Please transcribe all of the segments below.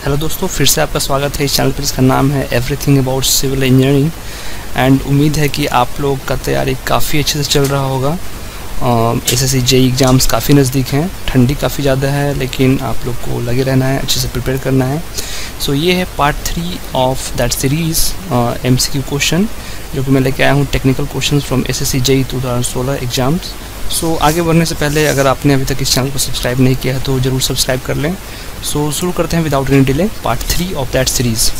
Hello दोस्तों, फिर से आपका स्वागत है इस चैनल पर। इसका नाम है everything about civil engineering and उम्मीद है कि आप लोग का तैयारी काफ़ी अच्छे से चल रहा होगा। एसएससी जेईई एग्ज़ाम्स काफ़ी नज़दीक हैं, ठंडी काफ़ी ज़्यादा है, लेकिन आप लोग को लगे रहना है, अच्छे से प्रिपेयर करना है। सो ये है part 3 of that series MCQ question, जो कि मैं लेके आया हूँ technical question from SSC JEE 2016 exams. So आगे बढ़ने से पहले अगर आपने अभी तक इस चैनल को सब्सक्राइब नहीं किया है तो ज़रूर सब्सक्राइब कर लें। सो शुरू करते हैं without any delay part 3 of that series.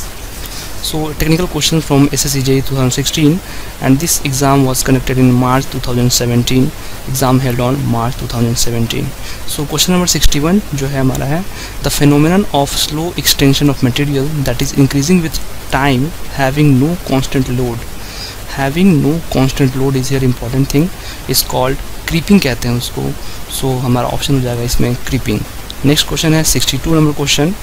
So technical question from SSC JEE 2016 and this exam was conducted in March 2017. Exam held on March 2017. So question number 61 जो है हमारा है the phenomenon of slow extension of material that is increasing with time having no constant load. Having no constant load is here important thing is called creeping कहते हैं उसको। So हमारा option हो जाएगा इसमें creeping। नेक्स्ट क्वेश्चन है 62 number question.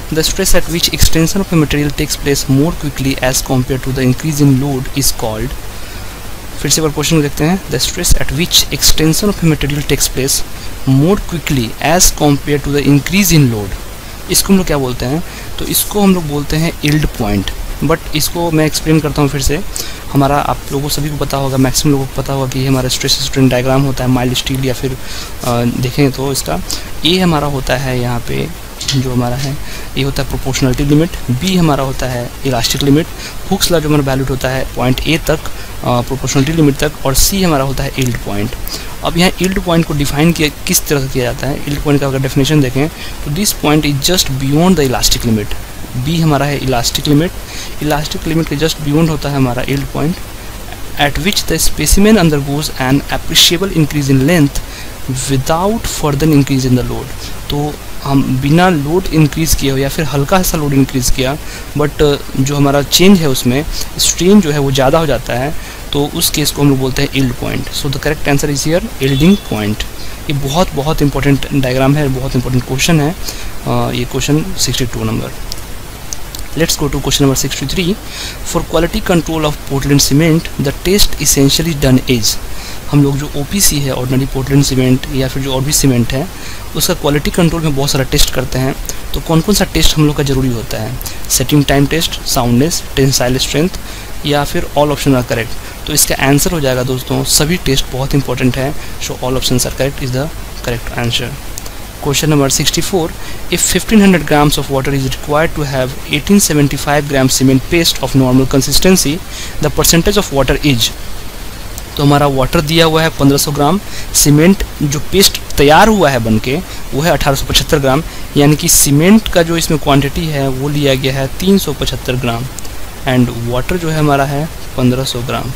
The stress at which extension of a material takes place more quickly as compared to the increase in load is called। फिर से एक बार क्वेश्चन को देखते हैं। The stress at which extension of a material takes place more quickly as compared to the increase in load, इसको हम लोग क्या बोलते हैं? तो इसको हम लोग बोलते हैं yield point। बट इसको मैं एक्सप्लेन करता हूँ फिर से। हमारा आप लोगों सभी को पता होगा, मैक्सिमम लोगों को पता होगा कि ये हमारा स्ट्रेस स्ट्रेन डायग्राम होता है माइल्ड स्टील, या फिर देखें तो इसका ए हमारा होता है यहाँ पे जो हमारा है ये होता है प्रोपोर्शनलिटी लिमिट, बी हमारा होता है इलास्टिक लिमिट, हुक्स लॉ जो हमारा वैल्यूड होता है पॉइंट ए तक प्रोपोर्शनलिटी लिमिट तक, और सी हमारा होता है यील्ड पॉइंट। अब यहाँ यील्ड पॉइंट को डिफाइन किया किस तरह से किया जाता है? यील्ड पॉइंट का अगर डेफिनेशन देखें तो this point is just beyond the elastic limit. B हमारा है इलास्टिक लिमिट, इलास्टिक लिमिट के जस्ट बियॉन्ड होता है हमारा yield point at which the specimen undergoes an appreciable increase in length without further increase in the load। तो हम बिना load increase किए हो या फिर हल्का सा लोड इंक्रीज़ किया, बट जो हमारा चेंज है उसमें स्ट्रेन जो है वो ज़्यादा हो जाता है, तो उस केस को हम लोग बोलते हैं yield point. So the correct answer is here yielding point. ये बहुत इंपॉर्टेंट डायग्राम है, बहुत इंपॉर्टेंट क्वेश्चन है ये question 62 number. Let's go to question number 63. For quality control of Portland cement, the test essentially done is। हम लोग जो OPC है ऑर्डिनरी पोर्टलैंड सीमेंट या फिर जो और भी सीमेंट है उसका क्वालिटी कंट्रोल में बहुत सारा टेस्ट करते हैं। तो कौन कौन सा टेस्ट हम लोग का ज़रूरी होता है? Setting time test, soundness, tensile strength, या फिर ऑल ऑप्शन आर करेक्ट। तो इसका आंसर हो जाएगा दोस्तों सभी टेस्ट बहुत इंपॉर्टेंट है। So all option are correct is the correct answer. Question number 64. If 1500 grams of water is required to have 1875 grams cement paste of normal consistency, the percentage of water is। तो हमारा water दिया हुआ है 1500 ग्राम, cement जो paste तैयार हुआ है बनके वो है 1875 ग्राम, यानी कि सीमेंट का जो इसमें क्वांटिटी है वो लिया गया है 375 ग्राम एंड वाटर जो है हमारा है 1500 ग्राम।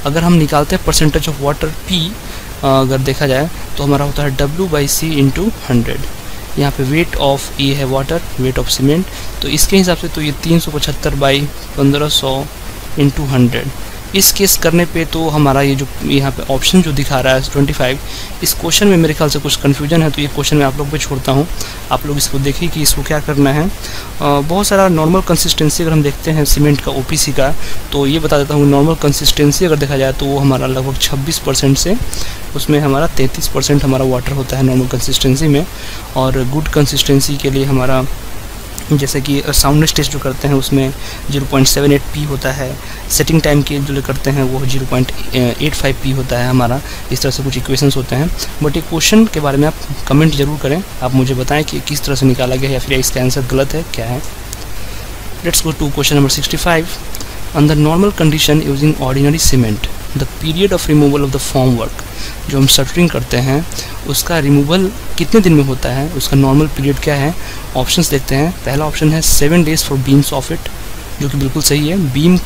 अगर हम निकालते हैं परसेंटेज ऑफ वाटर P अगर देखा जाए तो हमारा होता है W/C × 100। यहाँ पे वेट ऑफ ए है वाटर, वेट ऑफ सीमेंट, तो इसके हिसाब से तो ये 375/1500 × 100। इस केस करने पे तो हमारा ये जो यहाँ पे ऑप्शन जो दिखा रहा है 25, इस क्वेश्चन में मेरे ख्याल से कुछ कन्फ्यूजन है, तो ये क्वेश्चन मैं आप लोग पे छोड़ता हूँ। आप लोग इसको देखिए कि इसको क्या करना है। बहुत सारा नॉर्मल कंसिस्टेंसी अगर हम देखते हैं सीमेंट का OPC का, तो ये बता देता हूँ नॉर्मल कंसिस्टेंसी अगर देखा जाए तो वो हमारा लगभग 26% से उसमें हमारा 33% हमारा वाटर होता है नॉर्मल कंसिस्टेंसी में। और गुड कंसिस्टेंसी के लिए हमारा जैसे कि साउंडनेस टेस्ट जो करते हैं उसमें 0.78 P होता है, सेटिंग टाइम के जो करते हैं वो 0.85 P होता है हमारा। इस तरह से कुछ इक्वेशंस होते हैं। बट ये क्वेश्चन के बारे में आप कमेंट जरूर करें, आप मुझे बताएं कि किस तरह से निकाला गया है या फिर इसका आंसर गलत है क्या है। Let's go to question number 65। Under normal condition using ordinary cement the period of removal of the form work, जो हम शटरिंग करते हैं उसका रिमूवल कितने दिन में होता है, उसका नॉर्मल पीरियड क्या है? ऑप्शंस देखते हैं। पहला ऑप्शन है 7 days फॉर बीम सॉफिट, जो कि बिल्कुल सही है। बीम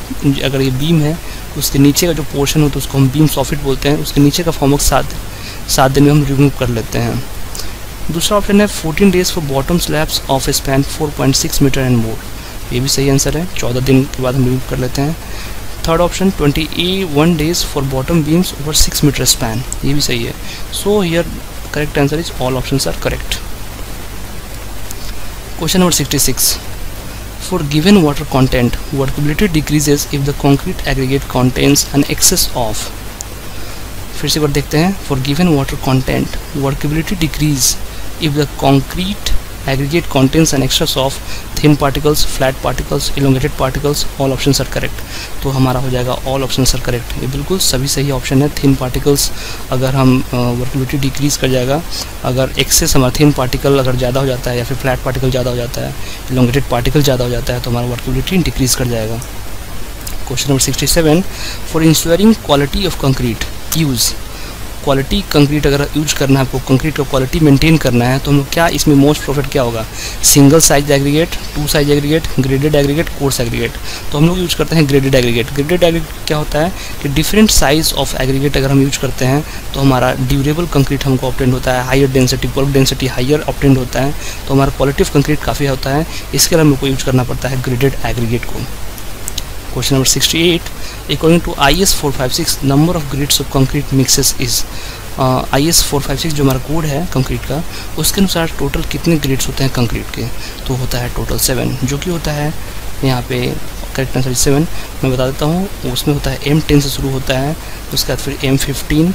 अगर ये बीम है उसके नीचे का जो पोर्शन होता है उसको हम बीम सॉफिट बोलते हैं, उसके नीचे का फॉर्म वर्क 7 दिन में हम रिमूव कर लेते हैं। दूसरा ऑप्शन है 14 days for bottom slabs of span 4.6 metre and more, ये भी सही आंसर है। 14 दिन के बाद हम रिमूव कर लेते हैं। Third option 21 days for bottom beams over 6 metre span, ये भी सही है। So here correct answer is all options are correct. Question number 66। For given water content workability decreases if the concrete aggregate contains an excess of. फिर से एक बार देखते हैं। For given water content workability decrease if the concrete aggregate contains an excess of thin particles, flat particles, elongated particles, all options are correct। तो हमारा हो जाएगा all options are correct। ये बिल्कुल सभी सही ऑप्शन है। थिन पार्टिकल्स अगर हम वर्किबिलिटी डिक्रीज कर जाएगा, अगर एक्सेस हमारा थिन पार्टिकल अगर ज़्यादा हो जाता है या फिर फ्लैट पार्टिकल ज़्यादा हो जाता है, elongated पार्टिकल ज़्यादा हो जाता है तो हमारा वर्किबिलिटी डिक्रीज कर जाएगा। Question number 67, for ensuring quality of concrete use. Quality concrete अगर यूज करना है आपको, कंक्रीट का क्वालिटी मेंटेन करना है तो हम लोग क्या इसमें मोस्ट प्रॉफिट क्या होगा? Single size aggregate, two size aggregate, graded aggregate, coarse aggregate. तो हम लोग यूज करते हैं ग्रेडेड एग्रीगेट। ग्रेडेड एग्रीगेट क्या होता है कि डिफरेंट साइज ऑफ एग्रीगेट अगर हम यूज करते हैं तो हमारा ड्यूरेबल कंक्रीट हमको ऑब्टेन होता है, higher density, pulp density higher obtain होता है, तो हमारा क्वालिटी ऑफ कंक्रीट काफ़ी होता है। इसके लिए हम लोग को यूज करना पड़ता है ग्रेडेड एग्रीगेट को। Question number 68, according to IS 456 number of grades of concrete mixes is. IS 456 जो हमारा कोड है कंक्रीट का, उसके अनुसार टोटल कितने ग्रेड्स होते हैं कंक्रीट के? तो होता है टोटल 7, जो कि होता है यहाँ पे करेक्ट आंसर 7। मैं बता देता हूँ, उसमें होता है M10 से शुरू होता है, उसके बाद फिर M15,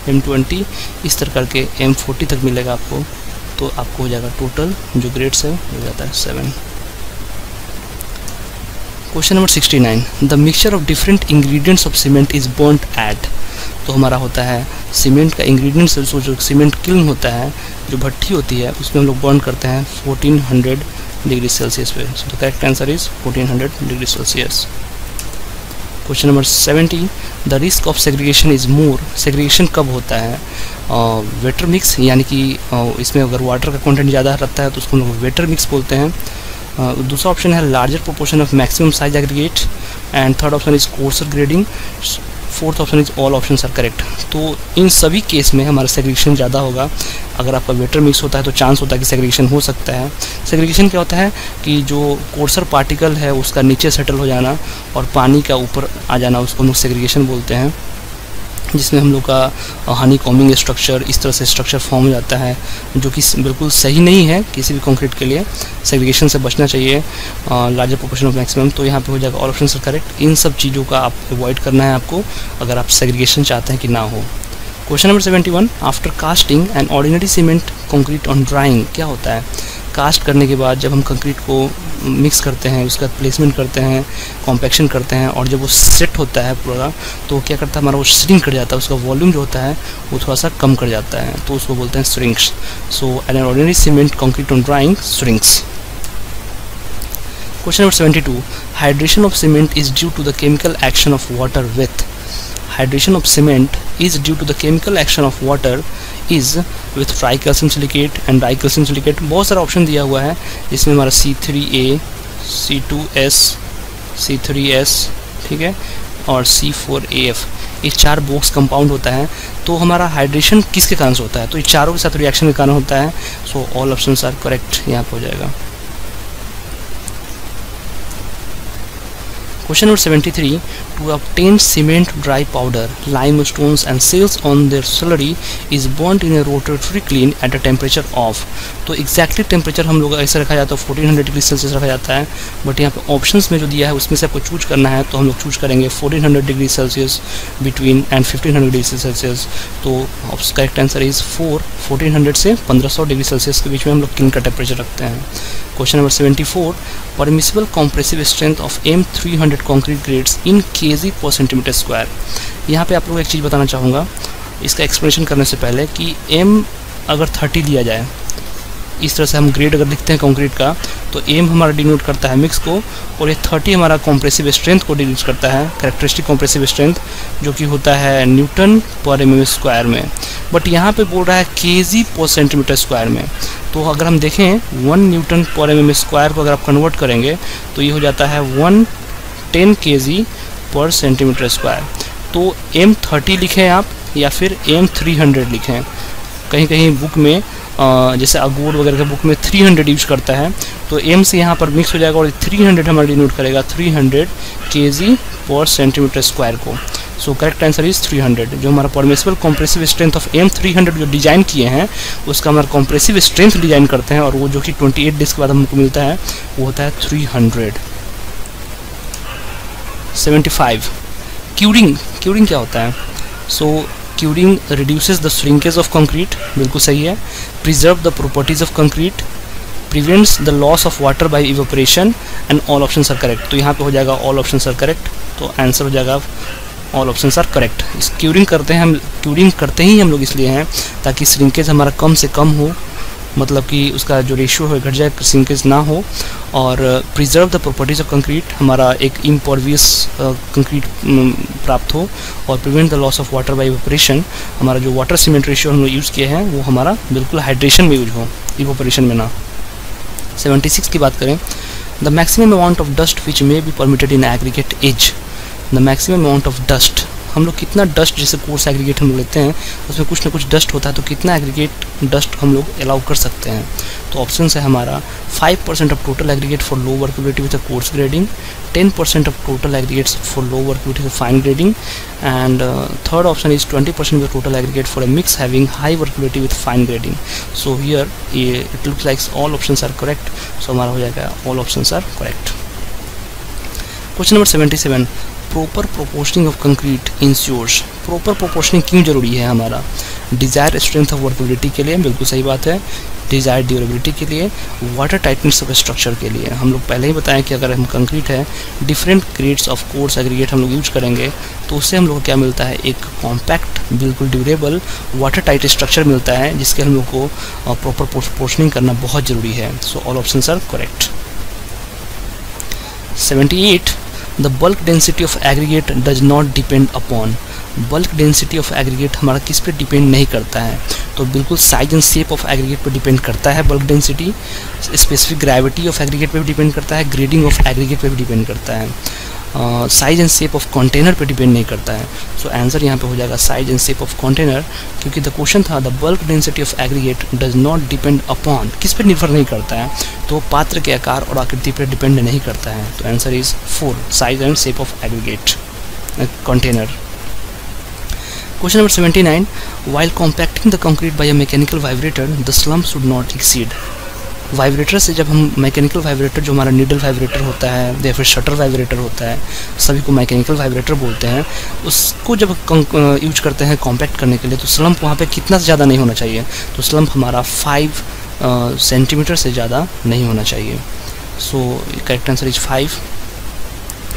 M20 इस तरह करके M40 तक मिलेगा आपको। तो आपको हो जाएगा टोटल जो ग्रेड्स है हो जाता है 7। Question number 69, the mixture of different ingredients of cement is burnt at. तो हमारा होता है सीमेंट का इंग्रेडिएंट्स, जो सीमेंट किल्न होता है, जो भट्टी होती है, उसमें हम लोग बर्न करते हैं 1400 डिग्री सेल्सियस पे। सो the correct answer is 1400 degree Celsius. Question number 70, the risk of segregation is more. Segregation कब होता है? वेटर मिक्स, यानी कि इसमें अगर वाटर का कंटेंट ज़्यादा रहता है तो उसको हम लोग वेटर मिक्स बोलते हैं। दूसरा ऑप्शन है larger proportion of maximum size aggregate, and third option is coarser grading, fourth option is all options are correct. तो इन सभी केस में हमारा सेग्रीगेशन ज़्यादा होगा। अगर आपका वेटर मिक्स होता है तो चांस होता है कि सेग्रीगेशन हो सकता है। सेग्रीगेशन क्या होता है कि जो कोर्सर पार्टिकल है उसका नीचे सेटल हो जाना और पानी का ऊपर आ जाना, उसको हम लोग सेग्रीगेशन बोलते हैं, जिसमें हम लोग का हनी कॉम्बिंग स्ट्रक्चर इस तरह से स्ट्रक्चर फॉर्म हो जाता है, जो कि बिल्कुल सही नहीं है किसी भी कंक्रीट के लिए। सेग्रीगेशन से बचना चाहिए, लार्जर प्रोपोर्शन ऑफ मैक्सिमम। तो यहाँ पे हो जाएगा ऑल ऑप्शन से करेक्ट। इन सब चीज़ों का आप अवॉइड करना है आपको अगर आप सेग्रीगेशन चाहते हैं कि ना हो। Question number 71, after casting N ordinary cement concrete on drawing. क्या होता है? कास्ट करने के बाद जब हम कंक्रीट को मिक्स करते हैं, उसका प्लेसमेंट करते हैं, कॉम्पैक्शन करते हैं, और जब वो सेट होता है पूरा तो क्या करता है हमारा वो श्रिंक कर जाता है, उसका वॉल्यूम जो होता है वो थोड़ा सा कम कर जाता है, तो उसको बोलते हैं shrinks. So an ordinary cement concrete on drying shrinks. Question number 72, hydration of cement is due to the chemical action of water with. Hydration of cement is due to the chemical action of water is with tricalcium silicate and dicalcium silicate. बहुत सारा option दिया हुआ है, जिसमें हमारा C3A, C2S, C3S, ठीक है, और C4AF, ये 4 बॉक्स कंपाउंड होता है। तो हमारा हाइड्रेशन किसके कारण से होता है? तो ये चारों के साथ रिएक्शन के कारण होता है। So all options are correct यहाँ पे हो जाएगा। Question number 73, to obtain cement dry powder, limestones and sales on their slurry is burnt in a rotatory kiln at a temperature of। तो एग्जैक्टली टेम्परेचर हम लोग ऐसे रखा जाता है 1400 डिग्री सेल्सियस रखा जाता है, बट यहाँ पे ऑप्शंस में जो दिया है उसमें से आपको चूज करना है, तो हम लोग चूज करेंगे 1400 degree Celsius between and 1500 degree Celsius. तो करेक्ट आंसर इज 1400 से 1500 डिग्री सेल्सियस के बीच में हम लोग किन का टेम्परेचर रखते हैं। Question number 74, permissible compressive strength of M300 concrete grades in kg पर सेंटीमीटर स्क्वायर। यहाँ पे आप लोग एक चीज़ बताना चाहूँगा इसका एक्सप्लेनेशन करने से पहले कि M अगर 30 दिया जाए, इस तरह से हम ग्रेड अगर लिखते हैं कंक्रीट का, तो M हमारा डिनोट करता है मिक्स को, और ये 30 हमारा कॉम्प्रेसिव स्ट्रेंथ को डिनोट करता है, कैरेक्टरिस्टिक कॉम्प्रेसिव स्ट्रेंथ, जो कि होता है न्यूटन पर mm स्क्वायर में। बट यहाँ पे बोल रहा है kg पर सेंटीमीटर स्क्वायर में। तो अगर हम देखें 1 न्यूटन पर mm स्क्वायर को अगर आप कन्वर्ट करेंगे तो ये हो जाता है 110 kg पर सेंटीमीटर स्क्वायर। तो M30 लिखें आप या फिर M300 लिखें। कहीं कहीं बुक में जैसे अगोर वगैरह के बुक में 300 यूज करता है, तो M से यहाँ पर मिक्स हो जाएगा और 300 हमारा डिनोट करेगा 300 kg पर सेंटीमीटर स्क्वायर को। सो करेक्ट आंसर इज 300। जो हमारा permissible compressive strength of M300 जो डिजाइन किए हैं उसका हमारा कॉम्प्रेसिव स्ट्रेंथ डिजाइन करते हैं, और वो जो कि 28 डेज के बाद हमको मिलता है वो होता है 300। 75, क्यूरिंग। क्यूरिंग क्या होता है? So curing reduces the shrinkage of concrete, बिल्कुल सही है। Preserve the properties of concrete, prevents the loss of water by evaporation and all options are correct. तो यहाँ पे हो जाएगा ऑल ऑप्शंस आर करेक्ट, तो आंसर हो जाएगा ऑल ऑप्शंस आर करेक्ट। इस क्यूरिंग करते हैं हम, क्यूरिंग करते ही हम लोग इसलिए हैं ताकि श्रिंकेज हमारा कम से कम हो, मतलब कि उसका जो रेशियो है घट जाए, श्रिंकेज ना हो, और preserve the properties of concrete, हमारा एक इम्परवियस कंक्रीट प्राप्त हो, और prevent the loss of water by evaporation, हमारा जो वाटर सीमेंट रेशियो हम लोग यूज़ किए हैं वो हमारा बिल्कुल हाइड्रेशन में यूज हो, इवेपोरेशन में ना। 76 की बात करें, the maximum amount of dust which may be permitted in aggregate is, the maximum amount of dust, हम लोग कितना डस्ट, जैसे कोर्स एग्रीगेट हम लोग लेते हैं उसमें कुछ ना कुछ डस्ट होता है, तो कितना एग्रीगेट डस्ट हम लोग अलाउ कर सकते हैं। तो ऑप्शन है हमारा 5% of total aggregate for low workability with coarse grading, 10% of total aggregates for low workability with fine grading, and third option is 20% of total aggregate for a mix having high workability with fine grading. So here it looks like all options are correct, so हमारा हो जाएगा all options are correct. Question number 77, proper proportioning of concrete ensures, proper proportioning क्यों जरूरी है हमारा? Dzire strength of workability के लिए, बिल्कुल सही बात है, डिजायर ड्यूरेबिलिटी के लिए, वाटर टाइटनेस ऑफ स्ट्रक्चर के लिए। हम लोग पहले ही बताएं कि अगर हम कंक्रीट है different grades of coarse aggregate हम लोग यूज करेंगे तो उससे हम लोग को क्या मिलता है, एक कॉम्पैक्ट बिल्कुल ड्यूरेबल वाटर टाइट स्ट्रक्चर मिलता है, जिसके हम लोग को प्रॉपर प्रोपोर्शनिंग करना बहुत ज़रूरी है। So all options are correct. 78, the bulk density of aggregate does not depend upon, bulk density of aggregate हमारा किस पे डिपेंड नहीं करता है, तो बिल्कुल size and shape of aggregate पे डिपेंड करता है bulk density, specific gravity of aggregate पे भी डिपेंड करता है, ग्रेडिंग ऑफ एग्रीगेट पे भी डिपेंड करता है, size and shape of container पे डिपेंड नहीं करता है। सो आंसर यहाँ पे हो जाएगा size and shape of container, क्योंकि द क्वेश्चन था the bulk density of aggregate does not depend upon, किस पे निर्भर नहीं करता है, तो पात्र के आकार और आकृति पर डिपेंड नहीं करता है। तो answer is 4, size and shape of aggregate container. Question number 79, while compacting the concrete by a mechanical vibrator, the slump should not exceed. Vibrator से जब हम मैकेनिकल वाइब्रेटर, जो हमारा नीडल वाइब्रेटर होता है या फिर शटर वाइब्रेटर होता है, सभी को मैकेनिकल वाइब्रेटर बोलते हैं, उसको जब यूज करते हैं कॉम्पैक्ट करने के लिए, तो स्लम्प वहाँ पे कितना ज़्यादा नहीं होना चाहिए, तो स्लम्प हमारा 5 सेंटीमीटर से ज़्यादा नहीं होना चाहिए। So correct answer is 5।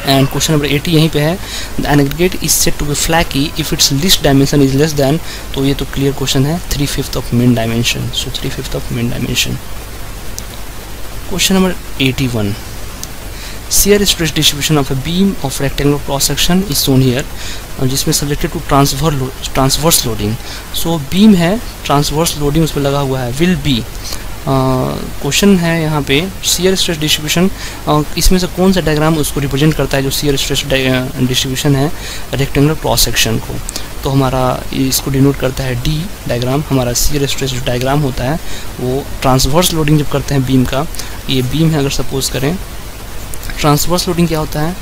And question number 80 यहीं पे है, the aggregate is said to be flaky if its least dimension is less than, तो ये तो क्लियर क्वेश्चन है 3/5 of mean dimension. So 3/5 of mean dimension. Question number 81, shear stress distribution of a beam of rectangular cross section is shown here, जिसमें subjected to transverse loading. So beam है, transverse loading उस पर लगा हुआ है, will be, question है यहाँ पे शियर स्ट्रेस डिस्ट्रीब्यूशन, इसमें से कौन सा डायग्राम उसको रिप्रेजेंट करता है जो शियर स्ट्रेस डिस्ट्रीब्यूशन है रेक्टेंगुलर क्रॉस सेक्शन को, तो हमारा इसको डिनोट करता है डी डायग्राम। हमारा शियर स्ट्रेस जो डायग्राम होता है वो ट्रांसवर्स लोडिंग जब करते हैं बीम का, ये बीम है अगर सपोज करें, ट्रांसवर्स लोडिंग क्या होता है,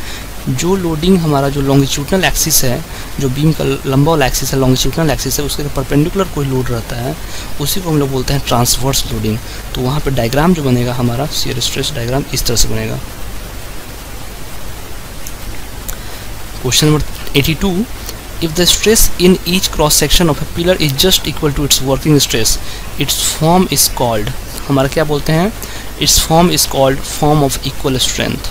जो लोडिंग हमारा जो लॉन्गिट्यूडनल एक्सिस है, जो बीम का लंबा वाला एक्सिस है, लॉन्गिट्यूडनल एक्सिस है, उसके परपेंडिकुलर कोई लोड रहता है, उसी को हम लोग बोलते हैं ट्रांसवर्स लोडिंग। तो वहाँ पे डायग्राम जो बनेगा हमारा शियर स्ट्रेस डायग्राम इस तरह से बनेगा। Question number 82, if the stress in each cross section of a pillar is just equal to its working stress, its form is called, हमारा क्या बोलते हैं, its form is called form of equal strength।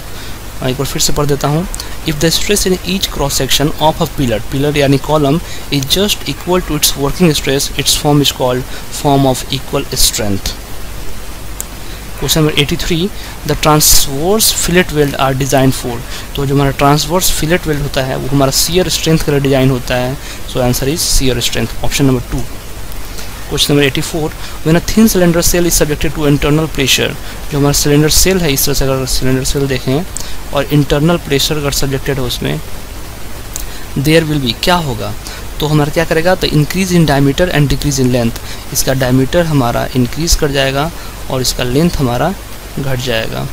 एक बार फिर से पढ़ देता हूँ, if the stress in each cross section of a pillar, pillar यानी column, is just equal to its working stress, its form is called form of equal strength. Question number 83, the transverse fillet weld are design for, तो जो हमारा transverse fillet weld होता है वो हमारा shear strength का design होता है। So answer is shear strength, option number 2। Question number 84, when a thin cylinder shell is subjected to internal pressure, जो हमारा सिलेंडर सेल है, इस तरह से अगर सिलेंडर सेल देखें और इंटरनल प्रेशर अगर सब्जेक्टेड हो उसमें, देयर विल बी, क्या होगा, तो हमारा क्या करेगा, तो increase in diameter and decrease in length, इसका डायमीटर हमारा इंक्रीज कर जाएगा और इसका लेंथ हमारा घट जाएगा।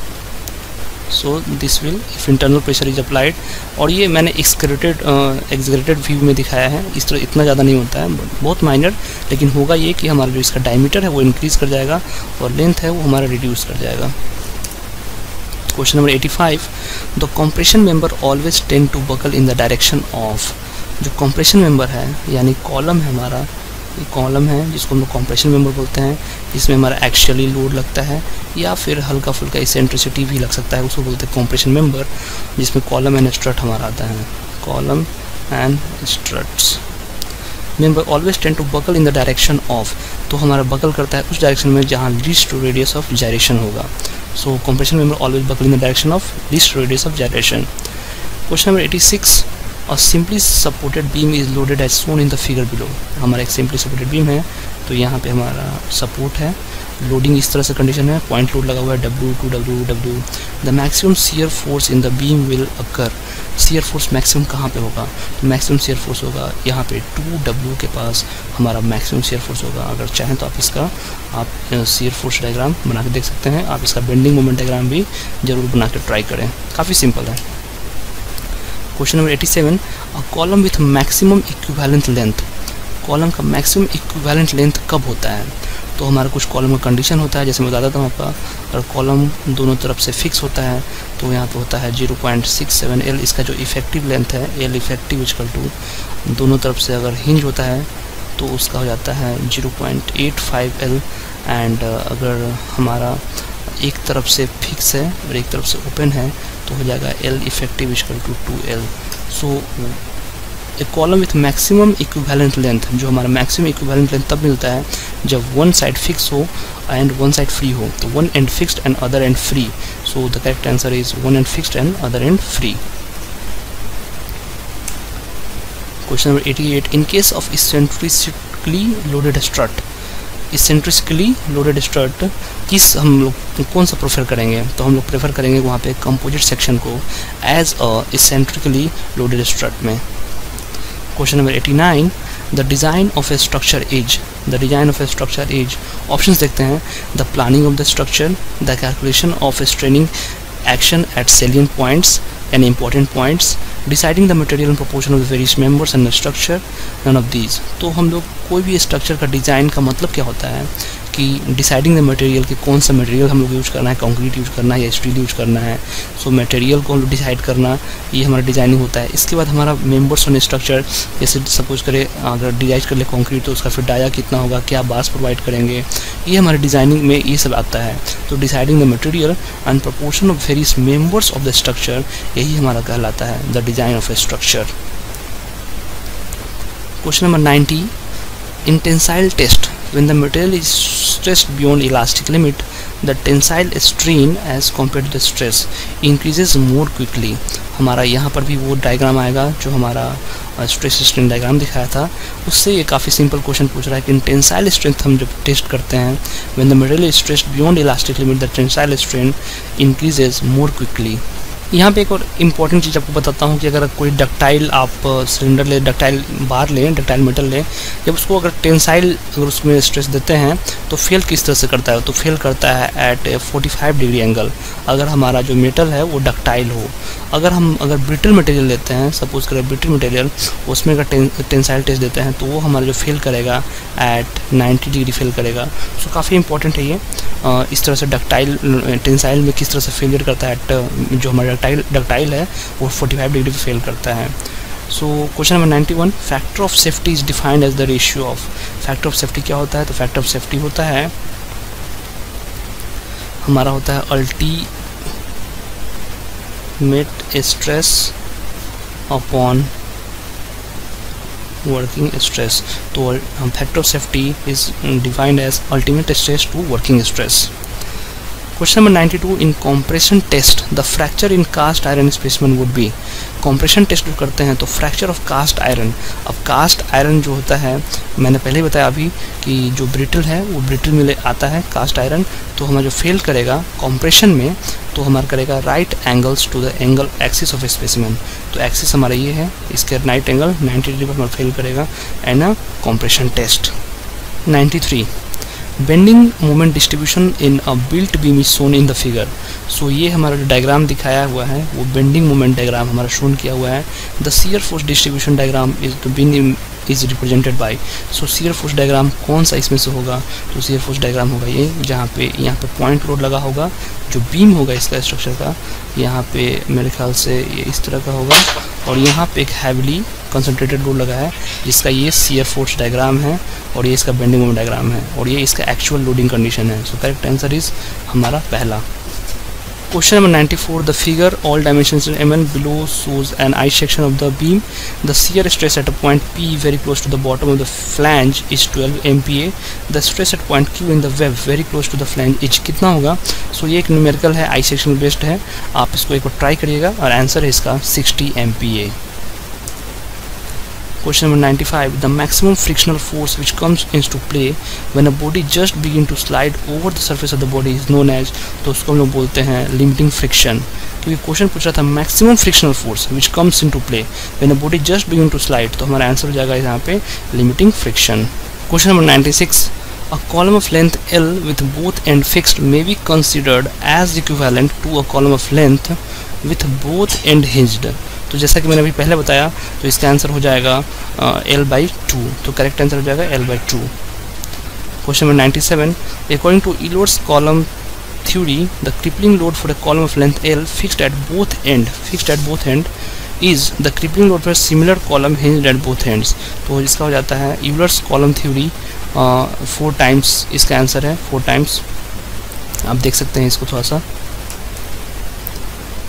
So this will if internal pressure is applied, और ये मैंने एक्सग्रेटेड व्यू में दिखाया है, इस तरह इतना ज़्यादा नहीं होता है, बहुत माइनर, लेकिन होगा ये कि हमारा जो इसका डायमीटर है वो इंक्रीज़ कर जाएगा और लेंथ है वो हमारा रिड्यूस कर जाएगा। Question number 85, the compression member always tend to buckle in the direction of, जो कंप्रेशन मेंबर है यानी कॉलम है हमारा, कॉलम है जिसको हम लोग कॉम्प्रेशन मेंबर बोलते हैं, इसमें हमारा एक्शियली लोड लगता है या फिर हल्का फुल्का इसेंट्रिसिटी भी लग सकता है, उसको बोलते हैं कॉम्प्रेशन मेंबर, जिसमें कॉलम एंड स्ट्रट हमारा आता है, column and struts. Member always tend to buckle in the direction of, तो हमारा बकल करता है उस डायरेक्शन में जहाँ लीस्ट रेडियस ऑफ जायरेशन होगा। So compression member always buckle in the direction of least radius of gyration. Question number 86, a simply supported beam is loaded as shown in the figure below. हमारा एक simply supported beam है, तो यहाँ पे हमारा support है, loading इस तरह से कंडीशन है, पॉइंट लोड लगा हुआ है W2W। The maximum shear force in the beam will occur, shear force maximum कहाँ पे होगा, तो मैक्सिमम शियर फोर्स होगा यहाँ पे 2W के पास हमारा मैक्सिमम शियर फोर्स होगा। अगर चाहें तो आप इसका शियर फोर्स डायग्राम बना के देख सकते हैं, आप इसका बेंडिंग मोमेंट डायग्राम भी जरूर बना के ट्राई करें, काफ़ी सिंपल है। Question number 87, a column with maximum equivalent length, column का मैक्सिमम इक्विवेलेंट लेंथ कब होता है, तो हमारा कुछ कॉलम का कंडीशन होता है, जैसे मैं बताता हूँ आपका, अगर कॉलम दोनों तरफ से फिक्स होता है तो यहाँ पे होता है 0.67 L, इसका जो इफेक्टिव लेंथ है L इफेक्टिव इक्वल टू, दोनों तरफ से अगर हिंज होता है तो उसका हो जाता है 0.85 L, एंड अगर हमारा एक तरफ से फिक्स है और एक तरफ से ओपन है तो हो जाएगा L effective equal to 2L। So a column with maximum equivalent length, जो हमारा मैक्सिमम इक्विवेलेंट लेंथ तब मिलता है जब वन साइड फिक्स हो एंड वन साइड फ्री हो, तो one end fixed end other end free. So the correct answer is one end fixed end other end free. Question number 88, in case of eccentrically loaded strut, eccentrically loaded strut किस हम लोग कौन सा prefer करेंगे, तो हम लोग prefer करेंगे वहाँ पे कंपोजिट सेक्शन को as a eccentrically loaded strut में। Question number 89, the design of a structure is, the design of a structure is, options देखते हैं, the planning of the structure, the calculation of a straining action at salient points and important points, deciding the material and proportion of the various members and the structure, none of these। तो हम लोग कोई भी structure का design का मतलब क्या होता है कि डिसाइडिंग द मटेरियल कि कौन सा मटेरियल हम लोग यूज़ करना है, कंक्रीट यूज़ करना है या स्टील यूज़ करना है। सो मटेरियल को हम लोग डिसाइड करना, ये हमारा डिज़ाइनिंग होता है। इसके बाद हमारा मेंबर्स ऑन स्ट्रक्चर, जैसे सपोज करें अगर डिजाइन कर ले कंक्रीट तो उसका फिर डाया कितना होगा, क्या बार्स प्रोवाइड करेंगे, ये हमारे डिज़ाइनिंग में ये सब आता है। तो deciding the material and proportion of various members of the structure, यही हमारा कहलाता है the design of a structure. Question number 90, in tensile test, when the material is stressed beyond elastic limit, the tensile strain as compared to the stress increases more quickly। हमारा यहाँ पर भी वो diagram आएगा जो हमारा स्ट्रेस स्ट्रेन डायग्राम दिखाया था, उससे ये काफ़ी सिंपल क्वेश्चन पूछ रहा है कि टेंसाइल स्ट्रेंथ हम जब टेस्ट करते हैं, when the material is stressed beyond elastic limit, the tensile strain increases more quickly। यहाँ पे एक और इम्पॉर्टेंट चीज़ आपको बताता हूँ कि अगर कोई डक्टाइल आप सिलेंडर ले, डक्टाइल बार लें, डक्टाइल मेटल लें, जब उसको अगर टेंसाइल अगर उसमें स्ट्रेस देते हैं तो फेल किस तरह से करता है, तो फेल करता है एट 45 डिग्री एंगल, अगर हमारा जो मेटल है वो डक्टाइल हो। अगर ब्रिटल मटेरियल लेते हैं, सपोज करें ब्रिटल मटेरियल, उसमें अगर टेंसाइल टेस्ट देते हैं तो वो हमारा जो फेल करेगा एट 90 डिग्री फेल करेगा। सो काफ़ी इंपॉर्टेंट है ये, इस तरह से डक्टाइल टेंसाइल में किस तरह से फेलियर करता है एट जो हमारा डक्टाइल है वो 45 डिग्री पे फेल करता है। So question number 91, factor of safety is defined as the ratio of, factor of safety क्या होता है, तो फैक्टर ऑफ सेफ्टी होता है हमारा होता है ultimate stress upon working stress. तो factor of safety is defined as ultimate stress to working stress. Question number 92, in compression test the fracture in cast iron specimen would be. Compression test जो करते हैं तो fracture of cast iron, अब cast iron जो होता है मैंने पहले ही बताया अभी कि जो ब्रिटल है वो ब्रिटल में आता है कास्ट आयरन, तो हमारा जो फेल करेगा कॉम्प्रेशन में तो हमारा करेगा right angles to the angle axis of specimen. तो एक्सिस हमारा ये है, इसके राइट एंगल 90 डिग्री पर हमारा फेल करेगा and a compression test. 93, bending moment distribution in a built beam is shown in the figure. So ये हमारा जो डायग्राम दिखाया हुआ है वो बेंडिंग मोमेंट डायग्राम हमारा शोन किया हुआ है। The shear force distribution diagram is the beam is represented by. So shear force diagram कौन सा इसमें से होगा, तो शियर फोर्स डायग्राम होगा ये, जहाँ पे यहाँ पे पॉइंट लोड लगा होगा, जो बीम होगा इसका स्ट्रक्चर का यहाँ पे मेरे ख्याल से ये इस तरह का होगा, और यहाँ पे एक हैविली कंसंट्रेटेड लोड लगा है जिसका ये शियर फोर्स डायग्राम है, और ये इसका बेंडिंग मोमेंट डायग्राम है और ये इसका एक्चुअल लोडिंग कंडीशन है। सो करेक्ट आंसर इज हमारा पहला। Question number 94. The figure all dimensions mn below shows an I section of the beam. The shear stress at a point P very close to the bottom of the flange is 12 MPa. The stress at point Q in the web very close to the flange is कितना होगा? So ये एक numerical है, I section based है, आप इसको एक बार try करिएगा और आंसर है इसका 60 MPa। Question number 95. The maximum frictional force which comes into play when a body just begin to slide over the surface of the body is known as, तो उसको हम लोग बोलते हैं limiting friction। क्योंकि क्वेश्चन पूछ रहा था maximum frictional force which comes into play when a body just begin to slide, तो हमारा आंसर हो जाएगा यहाँ पे limiting friction। Question number 96. A column of length L with both end fixed may be considered as equivalent to a column of length with both end hinged। तो जैसा कि मैंने अभी पहले बताया, तो इसका आंसर हो जाएगा L/2, तो करेक्ट आंसर हो जाएगा L/2। Question number 97. According to Euler's column theory the crippling load for a column of length L fixed at both end is the crippling load for similar column hinged at both ends. तो इसका हो जाता है Euler's column theory 4 times इसका answer है, 4 times. आप देख सकते हैं इसको थोड़ा सा।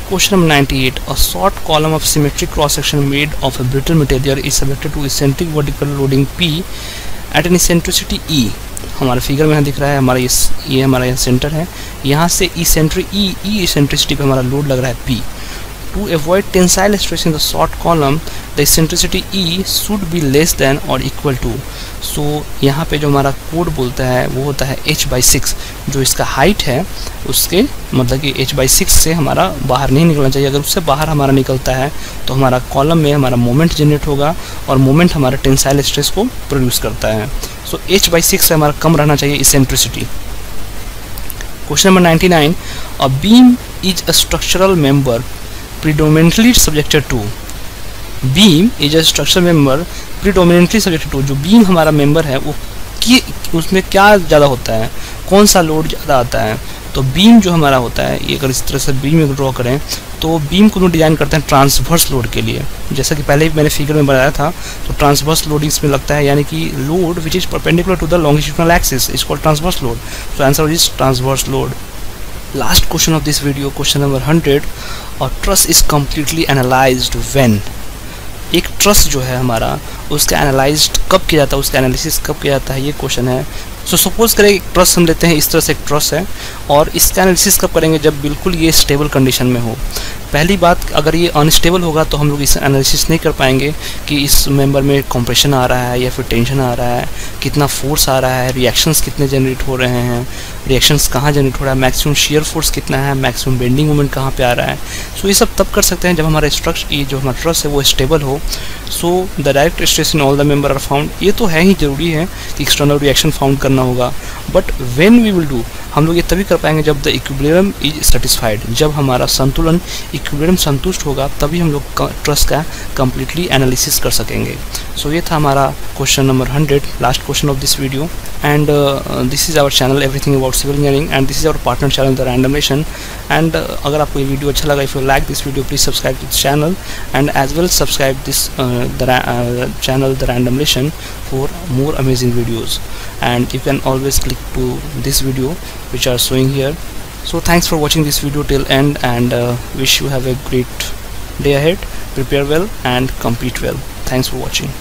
Question number 98. A short column of symmetric cross section made of a brittle material is subjected to eccentric vertical loading P at an eccentricity E। हमारे फिगर में यहाँ दिख रहा है हमारा ये हमारा यहाँ सेंटर है, यहाँ से eccentricity पे हमारा लोड लग रहा है P। To avoid tensile stress in the short column, the eccentricity E should be less than or equal to। So यहाँ पे जो हमारा कोड बोलता है वो होता है h/6, जो इसका हाइट है उसके मतलब कि h/6 से हमारा बाहर नहीं निकलना चाहिए। अगर उससे बाहर हमारा निकलता है तो हमारा कॉलम में हमारा मोमेंट जनरेट होगा और मोमेंट हमारा टेंसाइल स्ट्रेस को प्रोड्यूस करता है। सो h/6 से हमारा कम रहना चाहिए eccentricity. Question number 99. A beam is a structural member predominantly subjected to। Beam is a structural member predominantly subjected to. जो बीम हमारा मेंबर है वो उसमें क्या ज़्यादा होता है, कौन सा लोड ज़्यादा आता है? तो बीम जो हमारा होता है, ये अगर इस तरह से बीम ड्रॉ करें तो बीम को हम डिज़ाइन करते हैं ट्रांसवर्स लोड के लिए। जैसा कि पहले मैंने फिगर में बताया था, तो ट्रांसवर्स लोडिंग इसमें लगता है, यानी कि load which is perpendicular to the longitudinal axis is called transverse load. So answer is transverse load. Last question of this video, question number 100. A truss is completely analyzed when। एक truss जो है हमारा उसका analysed कब किया जाता है, उसका एनालिसिस कब किया जाता है, ये क्वेश्चन है। सो सपोज करें एक ट्रस हम लेते हैं, इस तरह से एक ट्रस है और इसका एनालिसिस कब करेंगे? जब बिल्कुल ये स्टेबल कंडीशन में हो। पहली बात, अगर ये अनस्टेबल होगा तो हम लोग इस एनालिसिस नहीं कर पाएंगे कि इस मेंबर में कंप्रेशन आ रहा है या फिर टेंशन आ रहा है, कितना फोर्स आ रहा है, रिएक्शंस कितने जनरेट हो रहे हैं, रिएक्शंस कहाँ जनरेट हो रहा है, मैक्सिमम शियर फोर्स कितना है, मैक्सिमम बेंडिंग मोमेंट कहाँ पे आ रहा है। सो ये सब तब कर सकते हैं जब हमारा स्ट्रक्चर, ये जो हमारा ट्रस है वो स्टेबल हो। So the direct stress in all the member are found. ये तो है ही ज़रूरी है कि एक्सटर्नल रिएक्शन फाउंड करना होगा, but when we will do, हम लोग ये तभी कर पाएंगे जब द इक्विलिब्रियम इज सेटिस्फाइड, जब हमारा संतुलन इक्विलिब्रियम संतुष्ट होगा तभी हम लोग ट्रस का कंप्लीटली एनालिसिस कर सकेंगे। सो ये था हमारा question number 100, last question of this video. And this is our channel everything about civil engineering and this is our partner channel the random lesson. And अगर आपको ये वीडियो अच्छा लगा, if you like this video please subscribe this channel and as well subscribe this channel the random lesson for more amazing videos, and you can always click to this video which are showing here. So thanks for watching this video till end, and wish you have a great day ahead. Prepare well and compete well. Thanks for watching.